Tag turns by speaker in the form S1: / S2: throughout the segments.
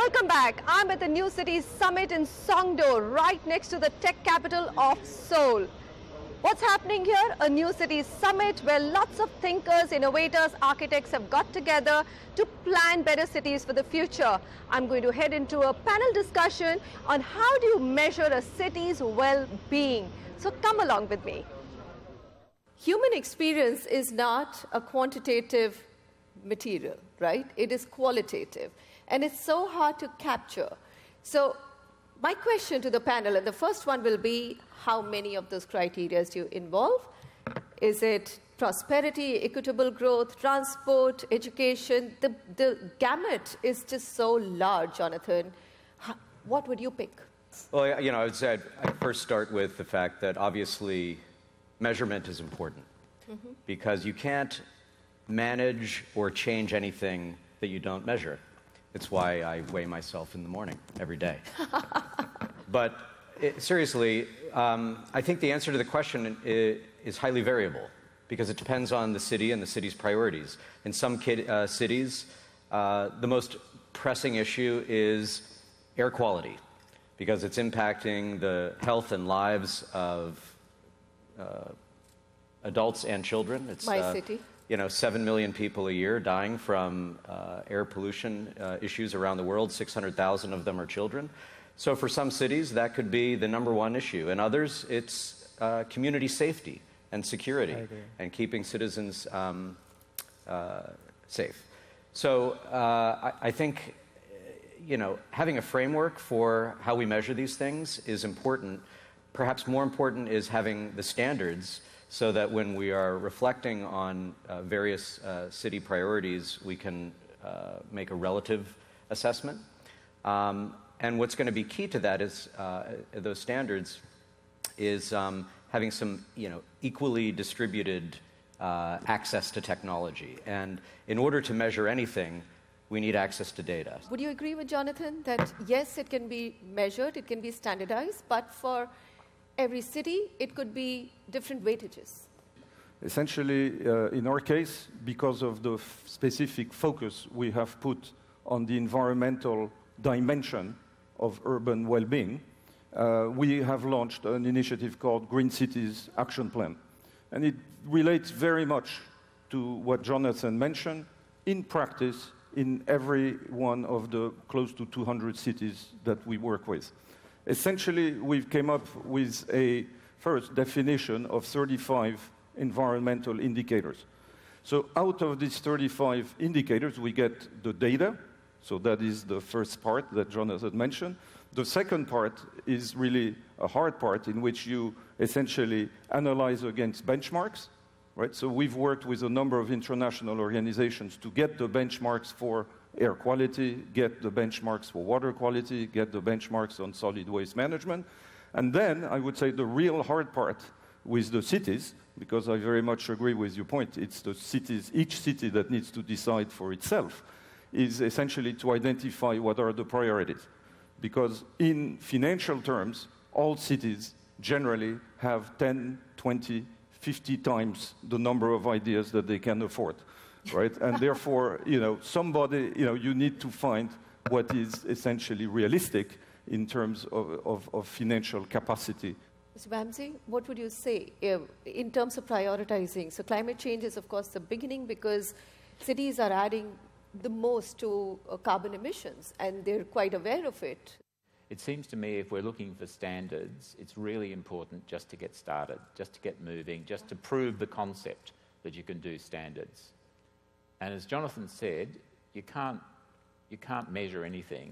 S1: Welcome back. I'm at the New Cities Summit in Songdo, right next to the tech capital of Seoul. What's happening here? A New Cities Summit where lots of thinkers, innovators, architects have got together to plan better cities for the future. I'm going to head into a panel discussion on how do you measure a city's well-being. So come along with me. Human experience is not a quantitative material, right? It is qualitative. And it's so hard to capture. So my question to the panel, and the first one will be, how many of those criteria do you involve? Is it prosperity, equitable growth, transport, education? The gamut is just so large, Jonathan. What would you pick?
S2: Well, you know, I would say I'd first start with the fact that obviously measurement is important because you can't manage or change anything that you don't measure. It's why I weigh myself in the morning every day. But seriously, I think the answer to the question is highly variable because it depends on the city and the city's priorities. In some cities, the most pressing issue is air quality because it's impacting the health and lives of adults and children. It's
S1: my city.
S2: You know, 7 million people a year dying from air pollution issues around the world. 600,000 of them are children. So for some cities, that could be the #1 issue. In others, it's community safety and security and keeping citizens safe. So I think, you know, having a framework for how we measure these things is important. Perhaps more important is having the standards so that when we are reflecting on various city priorities, we can make a relative assessment. And what's going to be key to that is those standards is having some, you know, equally distributed access to technology. And in order to measure anything, we need access to data.
S1: Would you agree with Jonathan that yes, it can be measured, it can be standardized, but for every city, it could be different weightages?
S3: Essentially, in our case, because of the specific focus we have put on the environmental dimension of urban well-being, we have launched an initiative called Green Cities Action Plan. And it relates very much to what Jonathan mentioned in practice in every one of the close to 200 cities that we work with. Essentially, we've came up with a first definition of 35 environmental indicators. So out of these 35 indicators, we get the data. So that is the first part that Jonathan mentioned. The second part is really a hard part in which you essentially analyze against benchmarks, right? So we've worked with a number of international organizations to get the benchmarks for air quality, get the benchmarks for water quality, get the benchmarks on solid waste management. And then I would say the real hard part with the cities, because I very much agree with your point, it's the cities, each city that needs to decide for itself, is essentially to identify what are the priorities. Because in financial terms, all cities generally have 10, 20, 50 times the number of ideas that they can afford. Right? And therefore, you know, somebody, you know, you need to find what is essentially realistic in terms of financial capacity.
S1: Mr. Vamsey, what would you say in terms of prioritizing? So climate change is, of course, the beginning because cities are adding the most to carbon emissions, and they're quite aware of it.
S4: It seems to me if we're looking for standards, it's really important just to get started, just to get moving, just to prove the concept that you can do standards. And as Jonathan said, you can't measure anything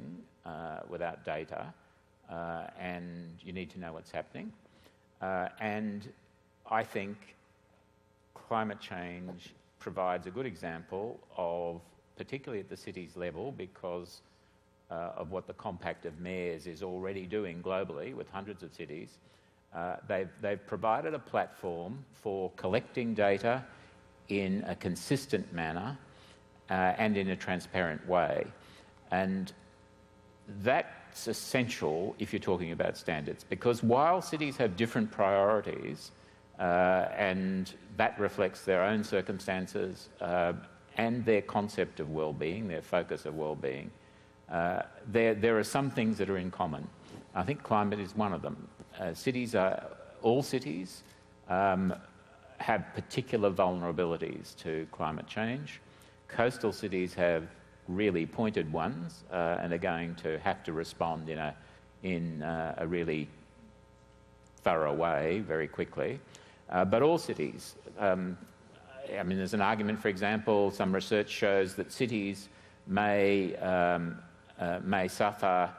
S4: without data, and you need to know what's happening. And I think climate change provides a good example of, particularly at the city's level, because of what the Compact of Mayors is already doing globally with hundreds of cities. They've provided a platform for collecting data in a consistent manner and in a transparent way. And that's essential if you're talking about standards, because while cities have different priorities, and that reflects their own circumstances and their concept of well-being, their focus of well-being, There are some things that are in common. I think climate is one of them. All cities have particular vulnerabilities to climate change. Coastal cities have really pointed ones, and are going to have to respond in a really thorough way very quickly. But all cities, I mean, there's an argument, for example, some research shows that cities may suffer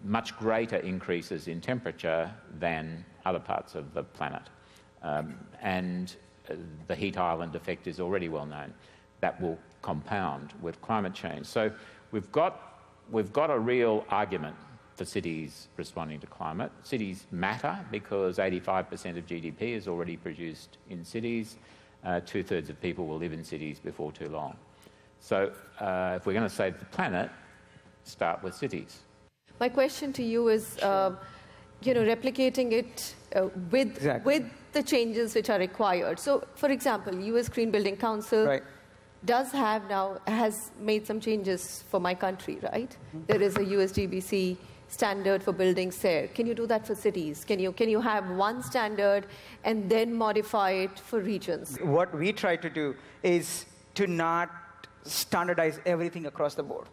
S4: much greater increases in temperature than other parts of the planet. And the heat island effect is already well known. That will compound with climate change. So we've got a real argument for cities responding to climate. Cities matter because 85% of GDP is already produced in cities. 2/3 of people will live in cities before too long. So if we're going to save the planet, start with cities.
S1: My question to you is, replicating it with the changes which are required. So, for example, US Green Building Council has made some changes for my country, right? Mm-hmm. There is a USGBC standard for buildings there. Can you do that for cities? Can you have one standard and then modify it for regions?
S5: What we try to do is to not standardize everything across the board,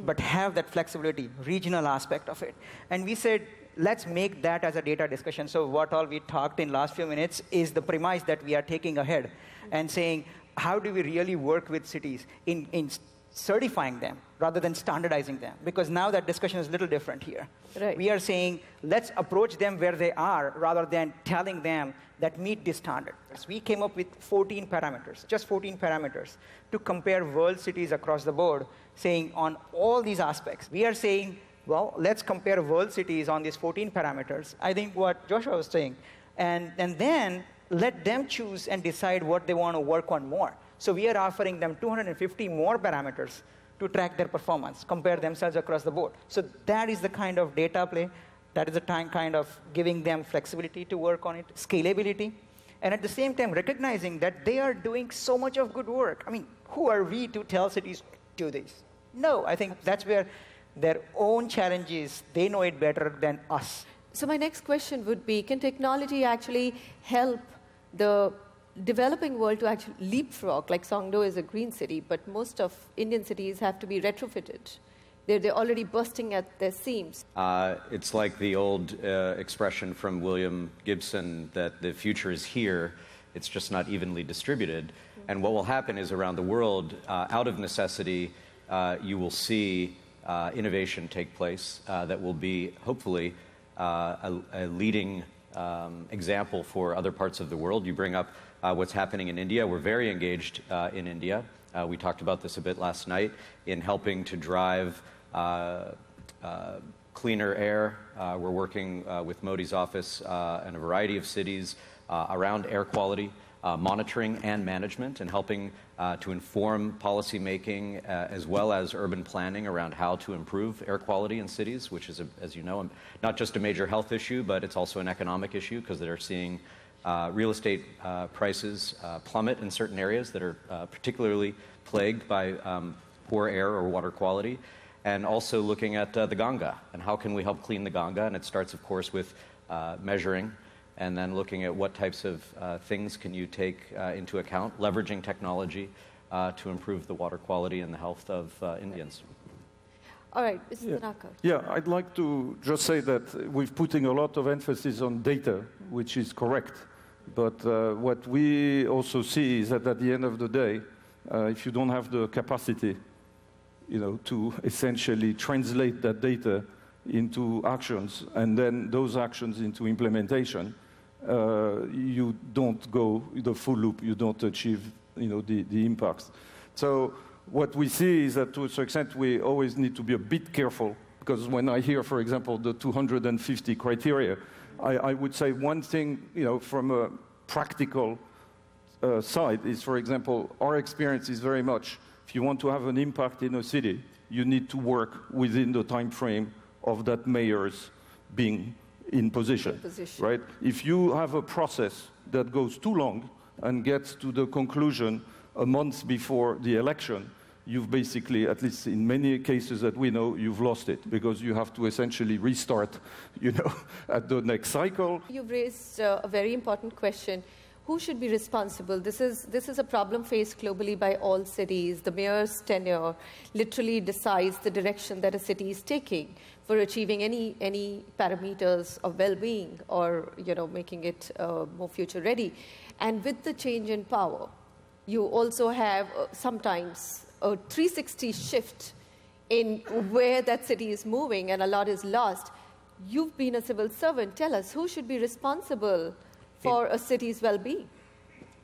S5: but have that flexibility, regional aspect of it. And we said, let's make that as a data discussion. So what all we talked in last few minutes is the premise that we are taking ahead and saying, how do we really work with cities in certifying them rather than standardizing them? Because now that discussion is a little different here.
S1: Right.
S5: We are saying, let's approach them where they are rather than telling them that meet this standard. We came up with 14 parameters, just 14 parameters, to compare world cities across the board, saying on all these aspects. We are saying, well, let's compare world cities on these 14 parameters. I think what Joshua was saying. And then let them choose and decide what they want to work on more. So we are offering them 250 more parameters to track their performance, compare themselves across the board. So that is the kind of data play. That is the kind of giving them flexibility to work on it, scalability, and at the same time recognizing that they are doing so much of good work. I mean, who are we to tell cities do this? No, I think that's where their own challenges, they know it better than us.
S1: So my next question would be, can technology actually help the developing world to actually leapfrog? Like Songdo is a green city, but most of Indian cities have to be retrofitted. They're already bursting at their seams.
S2: It's like the old expression from William Gibson that the future is here, it's just not evenly distributed. Mm-hmm. And what will happen is around the world, out of necessity, you will see innovation take place that will be, hopefully, a leading example for other parts of the world. You bring up what's happening in India. We're very engaged in India. We talked about this a bit last night in helping to drive cleaner air. We're working with Modi's office in a variety of cities around air quality, monitoring and management, and helping to inform policy making as well as urban planning around how to improve air quality in cities, which is, as you know, not just a major health issue, but it's also an economic issue because they're seeing real estate prices plummet in certain areas that are particularly plagued by poor air or water quality. And also looking at the Ganga and how can we help clean the Ganga. And it starts, of course, with measuring and then looking at what types of things can you take into account, leveraging technology to improve the water quality and the health of Indians.
S1: All right, Mr. Tanaka.
S3: Yeah, I'd like to just say that we're putting a lot of emphasis on data, which is correct. But what we also see is that at the end of the day, if you don't have the capacity, to essentially translate that data into actions, and then those actions into implementation, you don't go the full loop, you don't achieve, the impacts. So what we see is that to a certain extent, we always need to be a bit careful, because when I hear, for example, the 250 criteria, I would say one thing, from a practical side is, for example, our experience is very much, if you want to have an impact in a city, you need to work within the time frame of that mayor's being in position, right? If you have a process that goes too long and gets to the conclusion a month before the election, you've basically, at least in many cases that we know, you've lost it because you have to essentially restart, at the next cycle.
S1: You've raised a very important question. Who should be responsible? This is a problem faced globally by all cities. The mayor's tenure literally decides the direction that a city is taking for achieving any parameters of well-being or making it more future ready. And with the change in power, you also have sometimes a 360 shift in where that city is moving, and a lot is lost. You've been a civil servant. Tell us, who should be responsible for a city's well-being?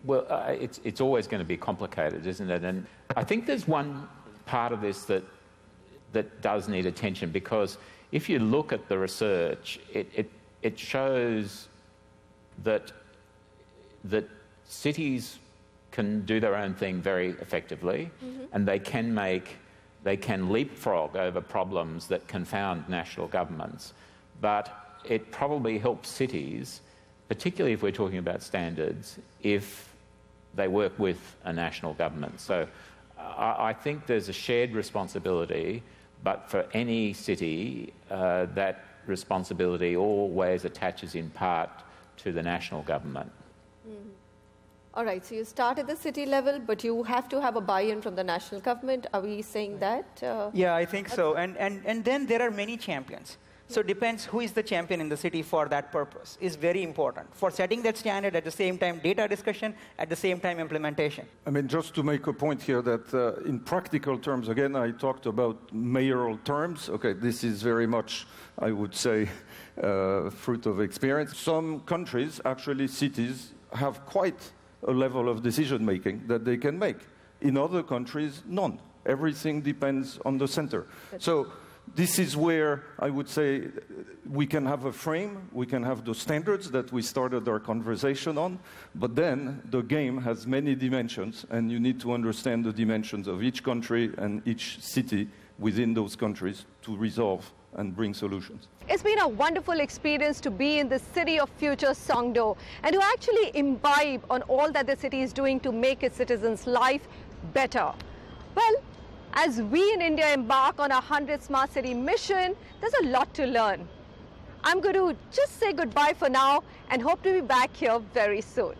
S4: Well, it's always going to be complicated, isn't it? And I think there's one part of this that does need attention, because if you look at the research, it shows that cities can do their own thing very effectively, and they can leapfrog over problems that confound national governments. But it probably helps cities, particularly if we're talking about standards, if they work with a national government. So I think there's a shared responsibility, but for any city, that responsibility always attaches in part to the national government.
S1: All right, so you start at the city level, but you have to have a buy-in from the national government. Are we saying that?
S5: Yeah, I think so. And then there are many champions. So it depends who is the champion in the city for that purpose is very important. For setting that standard, at the same time data discussion, at the same time implementation.
S3: I mean, just to make a point here that in practical terms, again, I talked about mayoral terms. Okay, this is very much, I would say, fruit of experience. Some countries, actually cities, have quite a level of decision-making that they can make. In other countries, none. Everything depends on the center. So this is where I would say we can have a frame, we can have the standards that we started our conversation on, but then the game has many dimensions, and you need to understand the dimensions of each country and each city within those countries to resolve and bring solutions.
S1: It's been a wonderful experience to be in the city of future, Songdo, and to actually imbibe on all that the city is doing to make its citizens' life better. Well, as we in India embark on our 100 Smart City mission, there's a lot to learn. I'm going to just say goodbye for now and hope to be back here very soon.